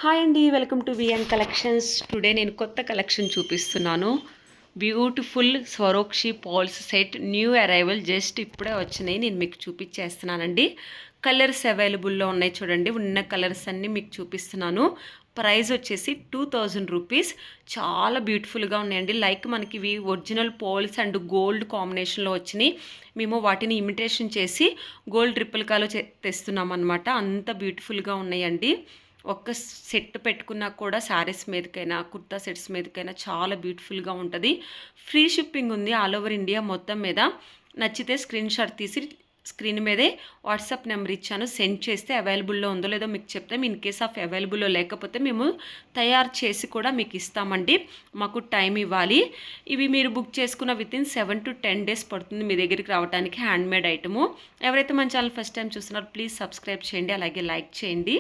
Hi అండి, welcome to VN collections. Today నేను కొత్త కలెక్షన్ చూపిస్తున్నాను. Beautiful Swarovski pearls set new arrival just ఇప్పుడే వచ్చినాయి. నేను మీకు చూపించేస్తున్నానండి. కలర్స్ అవైలబుల్లో ఉన్నాయి, చూడండి. ఉన్న కలర్స్ అన్నీ మీకు చూపిస్తున్నాను. ప్రైస్ వచ్చేసి 2000 రూపీస్. చాలా బ్యూటిఫుల్గా ఉన్నాయండి. లైక్ మనకి ఇవి ఒరిజినల్ పోల్స్ అండ్ గోల్డ్ కాంబినేషన్లో వచ్చినాయి. మేము వాటిని ఇమిటేషన్ చేసి గోల్డ్ రిప్లికాలో తెస్తున్నాం అనమాట. అంత బ్యూటిఫుల్గా ఉన్నాయండి. ఒక్క సెట్ పెట్టుకున్నా కూడా శారీస్ మీదకైనా కుర్తా సెట్స్ మీదకైనా చాలా బ్యూటిఫుల్గా ఉంటుంది. ఫ్రీ షిప్పింగ్ ఉంది ఆల్ ఓవర్ ఇండియా మొత్తం మీద. నచ్చితే స్క్రీన్ షాట్ తీసి స్క్రీన్ మీదే వాట్సాప్ నెంబర్ ఇచ్చాను, సెండ్ చేస్తే అవైలబుల్లో ఉందో లేదో మీకు చెప్తాం. ఇన్ కేస్ ఆఫ్ అవైలబుల్లో లేకపోతే మేము తయారు చేసి కూడా మీకు ఇస్తామండి. మాకు టైం ఇవ్వాలి. ఇవి మీరు బుక్ చేసుకున్న వితిన్ 7 to 10 days పడుతుంది మీ దగ్గరికి రావడానికి. Handmade item. ఎవరైతే మన ఛానల్ ఫస్ట్ టైం చూస్తున్నారో ప్లీజ్ సబ్స్క్రైబ్ చేయండి, అలాగే లైక్ చేయండి.